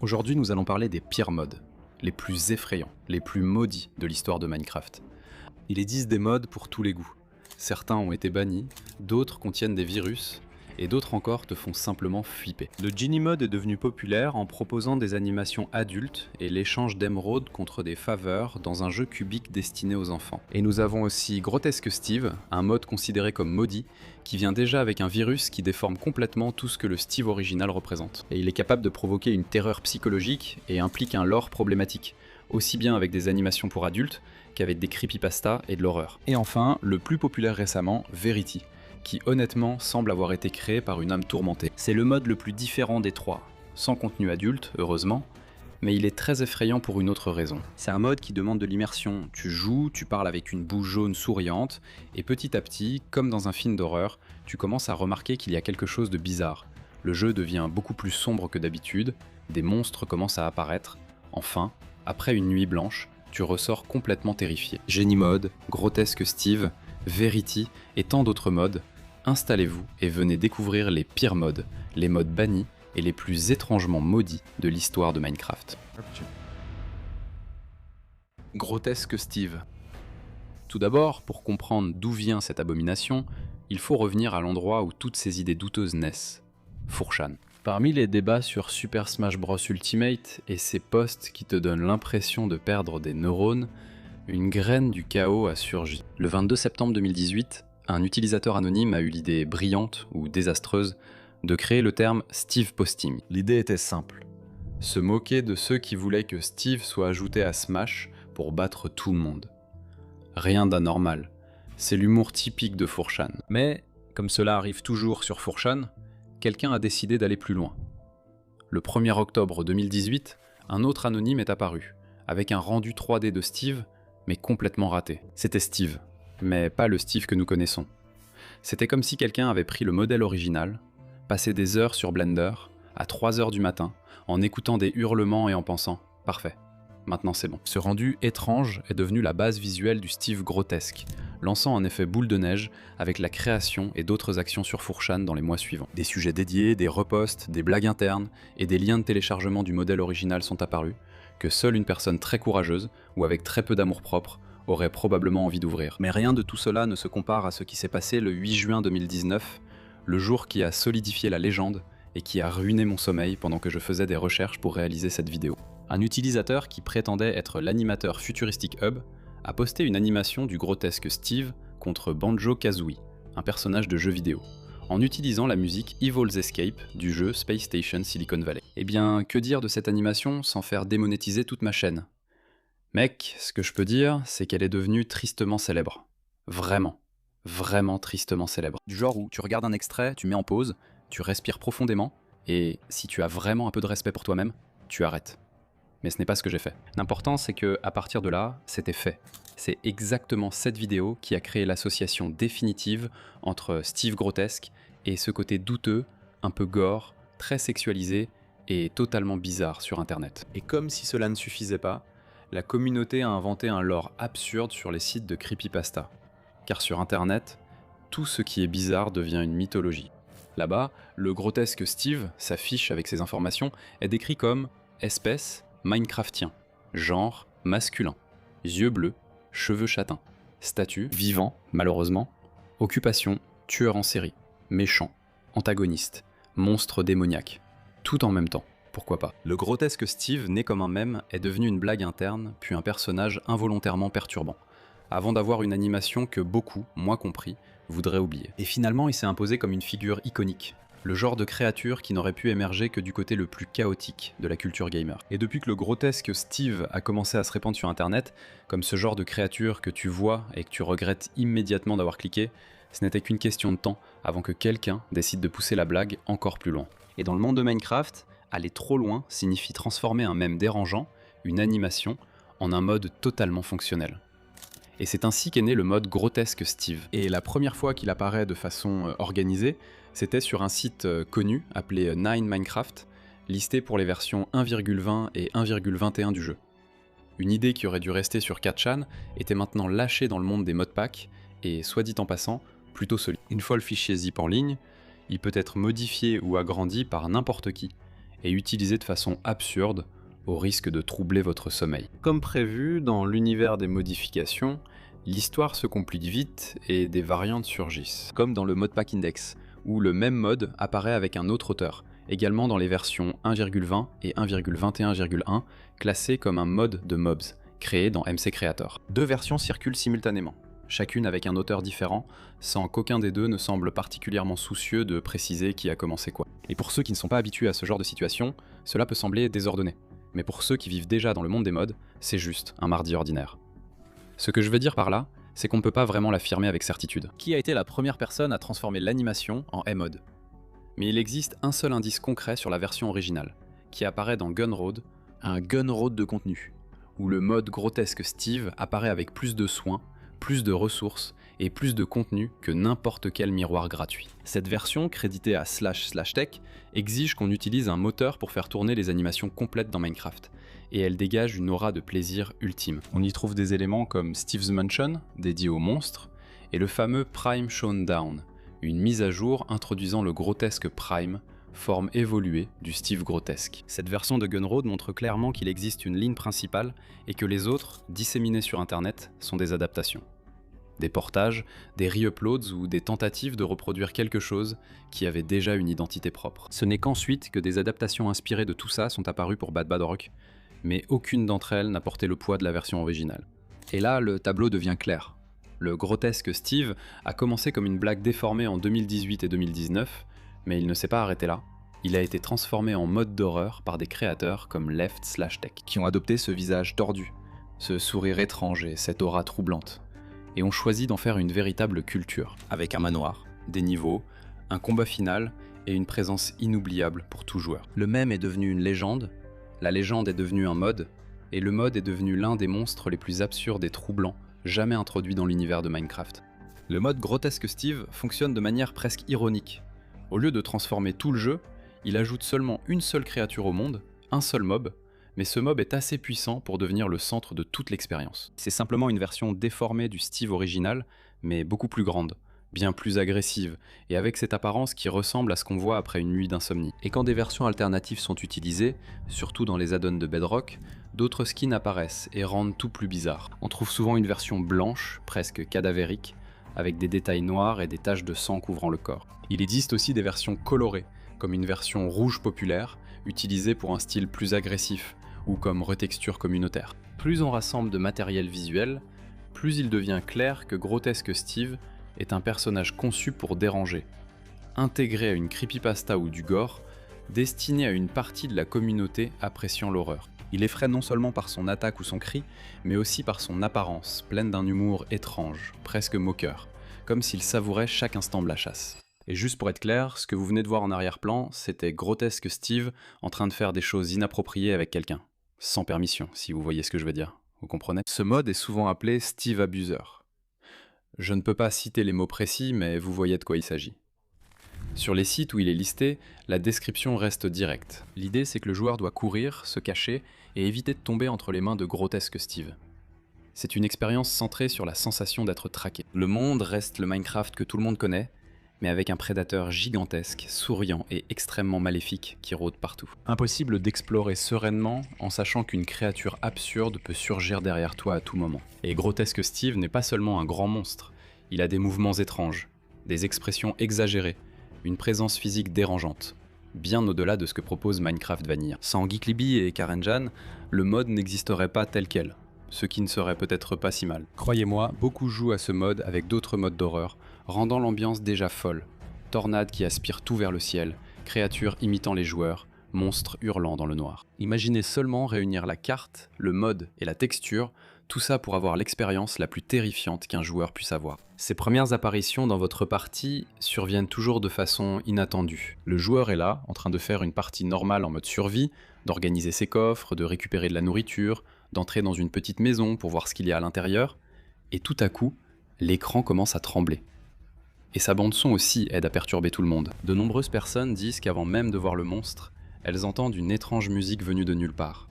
Aujourd'hui, nous allons parler des pires mods, les plus effrayants, les plus maudits de l'histoire de Minecraft. Il existe des mods pour tous les goûts. Certains ont été bannis, d'autres contiennent des virus, et d'autres encore te font simplement flipper. Le Genie Mode est devenu populaire en proposant des animations adultes et l'échange d'émeraudes contre des faveurs dans un jeu cubique destiné aux enfants. Et nous avons aussi Grotesque Steve, un mode considéré comme maudit, qui vient déjà avec un virus qui déforme complètement tout ce que le Steve original représente. Et il est capable de provoquer une terreur psychologique et implique un lore problématique, aussi bien avec des animations pour adultes qu'avec des creepypastas et de l'horreur. Et enfin, le plus populaire récemment, Verity, qui honnêtement semble avoir été créé par une âme tourmentée. C'est le mode le plus différent des trois, sans contenu adulte, heureusement, mais il est très effrayant pour une autre raison. C'est un mode qui demande de l'immersion. Tu joues, tu parles avec une boue jaune souriante, et petit à petit, comme dans un film d'horreur, tu commences à remarquer qu'il y a quelque chose de bizarre. Le jeu devient beaucoup plus sombre que d'habitude, des monstres commencent à apparaître. Enfin, après une nuit blanche, tu ressors complètement terrifié. Genie Mode, Grotesque Steve, Verity et tant d'autres modes, installez-vous et venez découvrir les pires modes, les modes bannis et les plus étrangement maudits de l'histoire de Minecraft. Grotesque Steve. Tout d'abord, pour comprendre d'où vient cette abomination, il faut revenir à l'endroit où toutes ces idées douteuses naissent, 4chan. Parmi les débats sur Super Smash Bros Ultimate et ces posts qui te donnent l'impression de perdre des neurones, une graine du chaos a surgi. Le 22 septembre 2018, un utilisateur anonyme a eu l'idée brillante ou désastreuse de créer le terme Steve Posting. L'idée était simple, se moquer de ceux qui voulaient que Steve soit ajouté à Smash pour battre tout le monde. Rien d'anormal, c'est l'humour typique de 4chan. Mais, comme cela arrive toujours sur 4chan, quelqu'un a décidé d'aller plus loin. Le 1er octobre 2018, un autre anonyme est apparu, avec un rendu 3D de Steve, mais complètement raté. C'était Steve, mais pas le Steve que nous connaissons. C'était comme si quelqu'un avait pris le modèle original, passé des heures sur Blender, à 3h du matin, en écoutant des hurlements et en pensant « Parfait, maintenant c'est bon ». Ce rendu étrange est devenu la base visuelle du Steve grotesque, lançant un effet boule de neige avec la création et d'autres actions sur 4chan dans les mois suivants. Des sujets dédiés, des reposts, des blagues internes et des liens de téléchargement du modèle original sont apparus, que seule une personne très courageuse, ou avec très peu d'amour-propre, aurait probablement envie d'ouvrir. Mais rien de tout cela ne se compare à ce qui s'est passé le 8 juin 2019, le jour qui a solidifié la légende et qui a ruiné mon sommeil pendant que je faisais des recherches pour réaliser cette vidéo. Un utilisateur qui prétendait être l'animateur Futuristic Hub a posté une animation du grotesque Steve contre Banjo-Kazooie, un personnage de jeu vidéo, en utilisant la musique Evil's Escape du jeu Space Station Silicon Valley. Eh bien, que dire de cette animation sans faire démonétiser toute ma chaîne? Mec, ce que je peux dire, c'est qu'elle est devenue tristement célèbre. Vraiment, vraiment tristement célèbre. Du genre où tu regardes un extrait, tu mets en pause, tu respires profondément, et si tu as vraiment un peu de respect pour toi-même, tu arrêtes. Mais ce n'est pas ce que j'ai fait. L'important, c'est que à partir de là, c'était fait. C'est exactement cette vidéo qui a créé l'association définitive entre Steve grotesque et ce côté douteux, un peu gore, très sexualisé et totalement bizarre sur internet. Et comme si cela ne suffisait pas, la communauté a inventé un lore absurde sur les sites de creepypasta. Car sur internet, tout ce qui est bizarre devient une mythologie. Là-bas, le grotesque Steve, sa fiche avec ses informations, est décrit comme espèce Minecraftien, genre masculin, yeux bleus, cheveux châtains, statut vivant, malheureusement, occupation tueur en série, méchant, antagoniste, monstre démoniaque, tout en même temps. Pourquoi pas. Le grotesque Steve, né comme un mème, est devenu une blague interne, puis un personnage involontairement perturbant, avant d'avoir une animation que beaucoup, moi compris, voudraient oublier. Et finalement, il s'est imposé comme une figure iconique, le genre de créature qui n'aurait pu émerger que du côté le plus chaotique de la culture gamer. Et depuis que le grotesque Steve a commencé à se répandre sur internet, comme ce genre de créature que tu vois et que tu regrettes immédiatement d'avoir cliqué, ce n'était qu'une question de temps avant que quelqu'un décide de pousser la blague encore plus loin. Et dans le monde de Minecraft, aller trop loin signifie transformer un mème dérangeant, une animation, en un mode totalement fonctionnel. Et c'est ainsi qu'est né le mode grotesque Steve. Et la première fois qu'il apparaît de façon organisée, c'était sur un site connu appelé 9Minecraft, listé pour les versions 1.20 et 1.21 du jeu. Une idée qui aurait dû rester sur 4chan était maintenant lâchée dans le monde des modpacks, et soit dit en passant, plutôt solide. Une fois le fichier zip en ligne, il peut être modifié ou agrandi par n'importe qui, et utilisé de façon absurde, au risque de troubler votre sommeil. Comme prévu, dans l'univers des modifications, l'histoire se complique vite et des variantes surgissent. Comme dans le modpack index, où le même mode apparaît avec un autre auteur, également dans les versions 1.20 et 1.21.1, classées comme un mode de mobs, créé dans MC Creator. Deux versions circulent simultanément, chacune avec un auteur différent, sans qu'aucun des deux ne semble particulièrement soucieux de préciser qui a commencé quoi. Et pour ceux qui ne sont pas habitués à ce genre de situation, cela peut sembler désordonné. Mais pour ceux qui vivent déjà dans le monde des mods, c'est juste un mardi ordinaire. Ce que je veux dire par là, c'est qu'on ne peut pas vraiment l'affirmer avec certitude. Qui a été la première personne à transformer l'animation en M-Mode? Mais il existe un seul indice concret sur la version originale, qui apparaît dans Gunroad, un Gunroad de contenu, où le mode grotesque Steve apparaît avec plus de soins, plus de ressources et plus de contenu que n'importe quel miroir gratuit. Cette version, créditée à //tech, exige qu'on utilise un moteur pour faire tourner les animations complètes dans Minecraft, et elle dégage une aura de plaisir ultime. On y trouve des éléments comme Steve's Mansion, dédié aux monstres, et le fameux Prime Shown Down, une mise à jour introduisant le grotesque Prime, forme évoluée du Steve grotesque. Cette version de Gunroad montre clairement qu'il existe une ligne principale et que les autres, disséminées sur internet, sont des adaptations. Des portages, des re-uploads ou des tentatives de reproduire quelque chose qui avait déjà une identité propre. Ce n'est qu'ensuite que des adaptations inspirées de tout ça sont apparues pour Bad Bad Rock, mais aucune d'entre elles n'a porté le poids de la version originale. Et là, le tableau devient clair. Le grotesque Steve a commencé comme une blague déformée en 2018 et 2019, mais il ne s'est pas arrêté là. Il a été transformé en mode d'horreur par des créateurs comme Left/Tech, qui ont adopté ce visage tordu, ce sourire étrange et cette aura troublante, et ont choisi d'en faire une véritable culture, avec un manoir, des niveaux, un combat final et une présence inoubliable pour tout joueur. Le mème est devenu une légende, la légende est devenue un mode, et le mode est devenu l'un des monstres les plus absurdes et troublants jamais introduits dans l'univers de Minecraft. Le mode grotesque Steve fonctionne de manière presque ironique. Au lieu de transformer tout le jeu, il ajoute seulement une seule créature au monde, un seul mob, mais ce mob est assez puissant pour devenir le centre de toute l'expérience. C'est simplement une version déformée du Steve original, mais beaucoup plus grande, bien plus agressive, et avec cette apparence qui ressemble à ce qu'on voit après une nuit d'insomnie. Et quand des versions alternatives sont utilisées, surtout dans les add-ons de Bedrock, d'autres skins apparaissent et rendent tout plus bizarre. On trouve souvent une version blanche, presque cadavérique, avec des détails noirs et des taches de sang couvrant le corps. Il existe aussi des versions colorées, comme une version rouge populaire, utilisée pour un style plus agressif, ou comme retexture communautaire. Plus on rassemble de matériel visuel, plus il devient clair que Grotesque Steve est un personnage conçu pour déranger, intégré à une creepypasta ou du gore, destiné à une partie de la communauté appréciant l'horreur. Il effraie non seulement par son attaque ou son cri, mais aussi par son apparence, pleine d'un humour étrange, presque moqueur, comme s'il savourait chaque instant de la chasse. Et juste pour être clair, ce que vous venez de voir en arrière-plan, c'était Grotesque Steve en train de faire des choses inappropriées avec quelqu'un. Sans permission, si vous voyez ce que je veux dire. Vous comprenez? Ce mode est souvent appelé Steve Abuser. Je ne peux pas citer les mots précis, mais vous voyez de quoi il s'agit. Sur les sites où il est listé, la description reste directe. L'idée, c'est que le joueur doit courir, se cacher et éviter de tomber entre les mains de Grotesque Steve. C'est une expérience centrée sur la sensation d'être traqué. Le monde reste le Minecraft que tout le monde connaît, mais avec un prédateur gigantesque, souriant et extrêmement maléfique qui rôde partout. Impossible d'explorer sereinement en sachant qu'une créature absurde peut surgir derrière toi à tout moment. Et Grotesque Steve n'est pas seulement un grand monstre, il a des mouvements étranges, des expressions exagérées, une présence physique dérangeante, bien au-delà de ce que propose Minecraft Vanilla. Sans Geeklyby et Karenjan, le mode n'existerait pas tel quel, ce qui ne serait peut-être pas si mal. Croyez-moi, beaucoup jouent à ce mode avec d'autres modes d'horreur, rendant l'ambiance déjà folle. Tornades qui aspirent tout vers le ciel, créatures imitant les joueurs, monstres hurlant dans le noir. Imaginez seulement réunir la carte, le mode et la texture, tout ça pour avoir l'expérience la plus terrifiante qu'un joueur puisse avoir. Ces premières apparitions dans votre partie surviennent toujours de façon inattendue. Le joueur est là, en train de faire une partie normale en mode survie, d'organiser ses coffres, de récupérer de la nourriture, d'entrer dans une petite maison pour voir ce qu'il y a à l'intérieur, et tout à coup, l'écran commence à trembler. Et sa bande-son aussi aide à perturber tout le monde. De nombreuses personnes disent qu'avant même de voir le monstre, elles entendent une étrange musique venue de nulle part.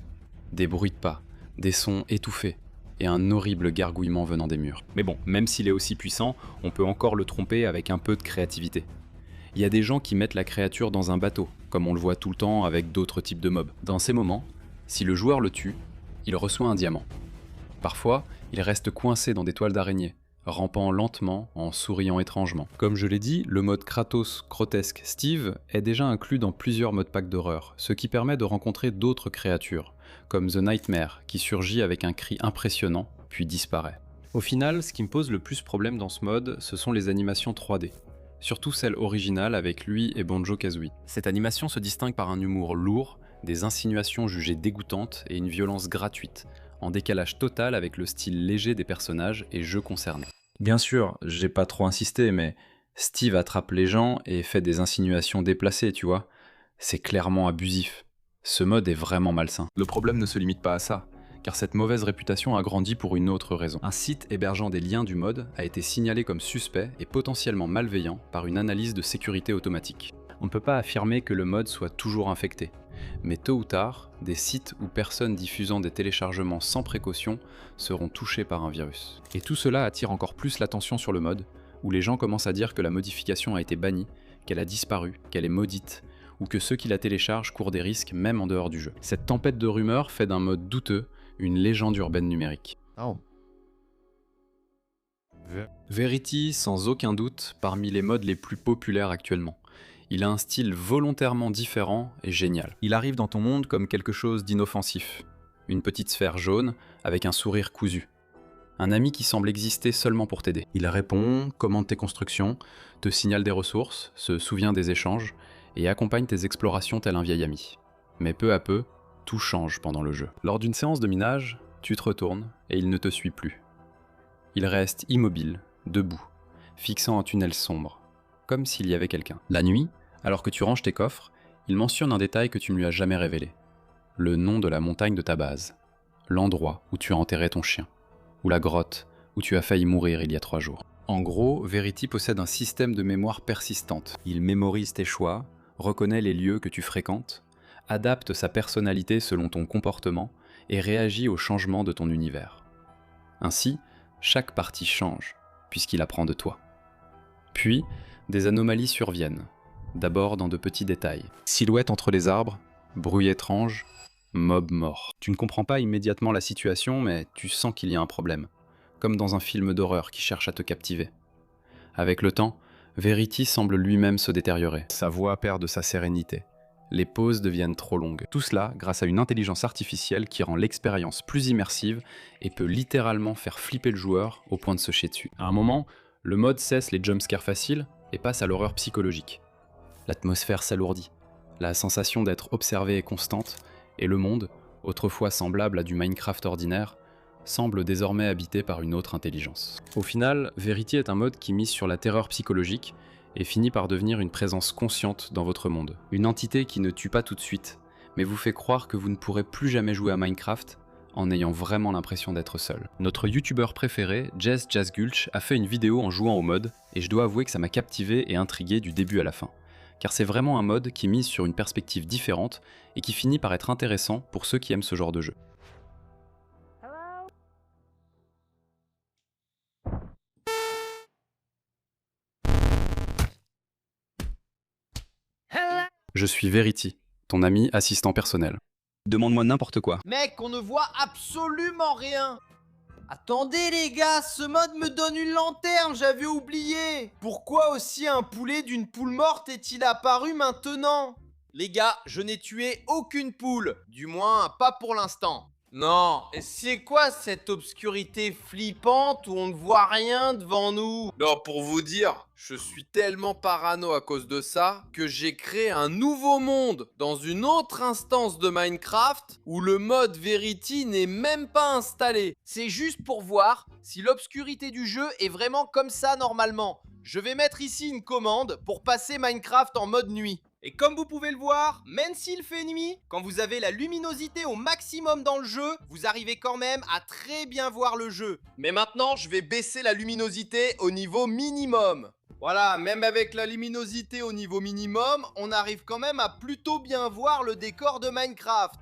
Des bruits de pas, des sons étouffés, et un horrible gargouillement venant des murs. Mais bon, même s'il est aussi puissant, on peut encore le tromper avec un peu de créativité. Il y a des gens qui mettent la créature dans un bateau, comme on le voit tout le temps avec d'autres types de mobs. Dans ces moments, si le joueur le tue, il reçoit un diamant. Parfois, il reste coincé dans des toiles d'araignée, rampant lentement en souriant étrangement. Comme je l'ai dit, le mode Kratos grotesque Steve est déjà inclus dans plusieurs modes pack d'horreur, ce qui permet de rencontrer d'autres créatures, comme The Nightmare, qui surgit avec un cri impressionnant, puis disparaît. Au final, ce qui me pose le plus problème dans ce mode, ce sont les animations 3D. Surtout celle originale avec lui et Banjo-Kazooie. Cette animation se distingue par un humour lourd, des insinuations jugées dégoûtantes et une violence gratuite, en décalage total avec le style léger des personnages et jeux concernés. Bien sûr, j'ai pas trop insisté, mais Steve attrape les gens et fait des insinuations déplacées, tu vois. C'est clairement abusif. Ce mode est vraiment malsain. Le problème ne se limite pas à ça, car cette mauvaise réputation a grandi pour une autre raison. Un site hébergeant des liens du mode a été signalé comme suspect et potentiellement malveillant par une analyse de sécurité automatique. On ne peut pas affirmer que le mode soit toujours infecté, mais tôt ou tard, des sites ou personnes diffusant des téléchargements sans précaution seront touchés par un virus. Et tout cela attire encore plus l'attention sur le mode, où les gens commencent à dire que la modification a été bannie, qu'elle a disparu, qu'elle est maudite, ou que ceux qui la téléchargent courent des risques même en dehors du jeu. Cette tempête de rumeurs fait d'un mode douteux une légende urbaine numérique. Oh. Verity, sans aucun doute, parmi les modes les plus populaires actuellement. Il a un style volontairement différent et génial. Il arrive dans ton monde comme quelque chose d'inoffensif. Une petite sphère jaune avec un sourire cousu. Un ami qui semble exister seulement pour t'aider. Il répond, commande tes constructions, te signale des ressources, se souvient des échanges et accompagne tes explorations tel un vieil ami. Mais peu à peu, tout change pendant le jeu. Lors d'une séance de minage, tu te retournes et il ne te suit plus. Il reste immobile, debout, fixant un tunnel sombre, comme s'il y avait quelqu'un. La nuit, alors que tu ranges tes coffres, il mentionne un détail que tu ne lui as jamais révélé. Le nom de la montagne de ta base, l'endroit où tu as enterré ton chien, ou la grotte où tu as failli mourir il y a 3 jours. En gros, Verity possède un système de mémoire persistante. Il mémorise tes choix, reconnaît les lieux que tu fréquentes, adapte sa personnalité selon ton comportement et réagit aux changements de ton univers. Ainsi, chaque partie change, puisqu'il apprend de toi. Puis, des anomalies surviennent, d'abord dans de petits détails. Silhouette entre les arbres, bruit étrange, mob mort. Tu ne comprends pas immédiatement la situation, mais tu sens qu'il y a un problème, comme dans un film d'horreur qui cherche à te captiver. Avec le temps, Verity semble lui-même se détériorer. Sa voix perd de sa sérénité. Les pauses deviennent trop longues. Tout cela grâce à une intelligence artificielle qui rend l'expérience plus immersive et peut littéralement faire flipper le joueur au point de se chier dessus. À un moment, le mode cesse les jumpscares faciles et passe à l'horreur psychologique. L'atmosphère s'alourdit, la sensation d'être observé est constante, et le monde, autrefois semblable à du Minecraft ordinaire, semble désormais habité par une autre intelligence. Au final, Verity est un mode qui mise sur la terreur psychologique et finit par devenir une présence consciente dans votre monde. Une entité qui ne tue pas tout de suite, mais vous fait croire que vous ne pourrez plus jamais jouer à Minecraft en ayant vraiment l'impression d'être seul. Notre youtubeur préféré, Jess Jazzgulch, a fait une vidéo en jouant au mode, et je dois avouer que ça m'a captivé et intrigué du début à la fin. Car c'est vraiment un mode qui mise sur une perspective différente et qui finit par être intéressant pour ceux qui aiment ce genre de jeu. Je suis Verity, ton ami assistant personnel. Demande-moi n'importe quoi. Mec, on ne voit absolument rien. Attendez les gars, ce mode me donne une lanterne, j'avais oublié. Pourquoi aussi un poulet d'une poule morte est-il apparu maintenant? Les gars, je n'ai tué aucune poule, du moins pas pour l'instant. Non, et c'est quoi cette obscurité flippante où on ne voit rien devant nous? Non, pour vous dire, je suis tellement parano à cause de ça que j'ai créé un nouveau monde dans une autre instance de Minecraft où le mode Verity n'est même pas installé. C'est juste pour voir si l'obscurité du jeu est vraiment comme ça normalement. Je vais mettre ici une commande pour passer Minecraft en mode nuit. Et comme vous pouvez le voir, même s'il fait nuit, quand vous avez la luminosité au maximum dans le jeu, vous arrivez quand même à très bien voir le jeu. Mais maintenant, je vais baisser la luminosité au niveau minimum. Voilà, même avec la luminosité au niveau minimum, on arrive quand même à plutôt bien voir le décor de Minecraft.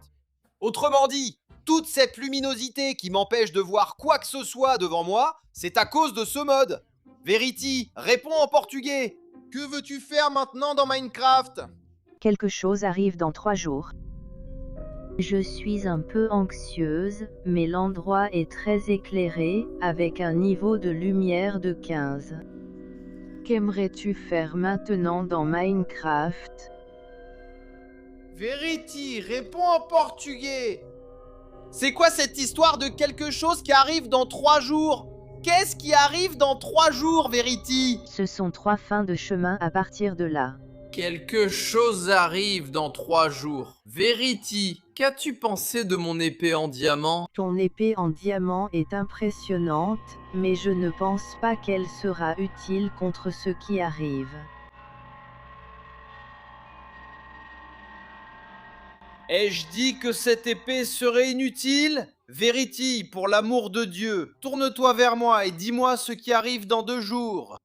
Autrement dit, toute cette luminosité qui m'empêche de voir quoi que ce soit devant moi, c'est à cause de ce mode. Verity, réponds en portugais. Que veux-tu faire maintenant dans Minecraft? Quelque chose arrive dans 3 jours. Je suis un peu anxieuse, mais l'endroit est très éclairé, avec un niveau de lumière de 15. Qu'aimerais-tu faire maintenant dans Minecraft? Verity, réponds en portugais. C'est quoi cette histoire de quelque chose qui arrive dans 3 jours? Qu'est-ce qui arrive dans 3 jours, Verity? Ce sont 3 fins de chemin à partir de là. Quelque chose arrive dans 3 jours. Verity, qu'as-tu pensé de mon épée en diamant? Ton épée en diamant est impressionnante, mais je ne pense pas qu'elle sera utile contre ce qui arrive. Ai-je dit que cette épée serait inutile? Verity, pour l'amour de Dieu, tourne-toi vers moi et dis-moi ce qui arrive dans 2 jours.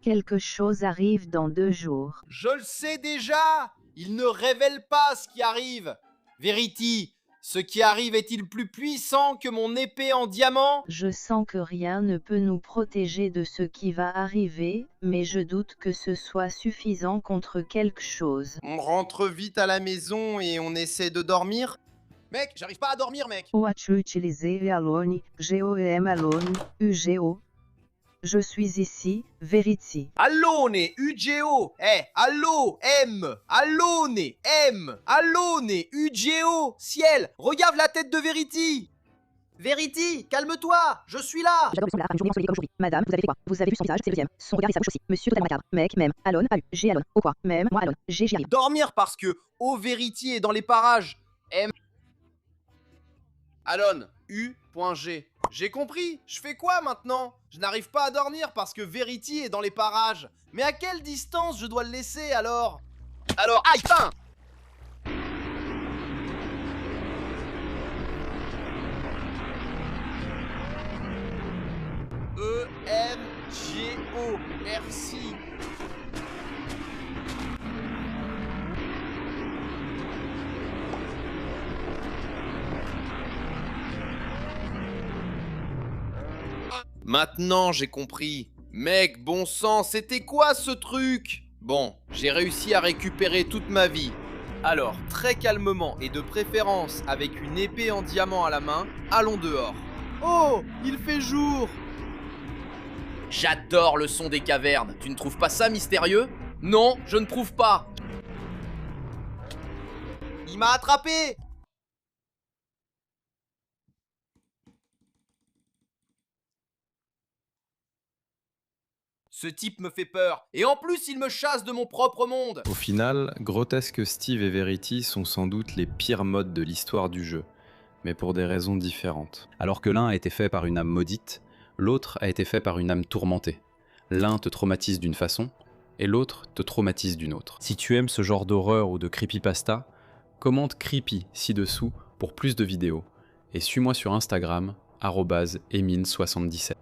Quelque chose arrive dans 2 jours. Je le sais déjà! Il ne révèle pas ce qui arrive. Verity, ce qui arrive est-il plus puissant que mon épée en diamant? Je sens que rien ne peut nous protéger de ce qui va arriver, mais je doute que ce soit suffisant contre quelque chose. On rentre vite à la maison et on essaie de dormir? Mec, j'arrive pas à dormir, mec! Ou as-tu utilisé Alone, GOEM Alone, UGO? Je suis ici, Verity. Alone, UGO, allo, M, Alone, M, Alone, UGO, ciel, regarde la tête de Verity. Verity, calme-toi, je suis là. J'adore son là, une journée ensoleillée comme aujourd'hui. Madame, vous avez fait quoi? Vous avez vu son visage, c'est le deuxième. Son regard et sa bouche aussi. Monsieur totalement macabre. Mec, même. Alone, AU, G Alone. Au quoi? Même, moi Alone. G, j'y arrive. Dormir parce que O Verity est dans les parages. M. Alone, U.G. J'ai compris, je fais quoi maintenant? Je n'arrive pas à dormir parce que Verity est dans les parages. Mais à quelle distance je dois le laisser alors? Aïe, putain! E-M-G-O, merci. Maintenant j'ai compris. Mec, bon sang, c'était quoi ce truc? Bon, j'ai réussi à récupérer toute ma vie. Alors, très calmement et de préférence avec une épée en diamant à la main, allons dehors. Oh, il fait jour! J'adore le son des cavernes. Tu ne trouves pas ça mystérieux? Non, je ne trouve pas. Il m'a attrapé! Ce type me fait peur. Et en plus, il me chasse de mon propre monde. Au final, Grotesque Steve et Verity sont sans doute les pires mods de l'histoire du jeu, mais pour des raisons différentes. Alors que l'un a été fait par une âme maudite, l'autre a été fait par une âme tourmentée. L'un te traumatise d'une façon, et l'autre te traumatise d'une autre. Si tu aimes ce genre d'horreur ou de creepypasta, commente creepy ci-dessous pour plus de vidéos, et suis-moi sur Instagram, @emine77.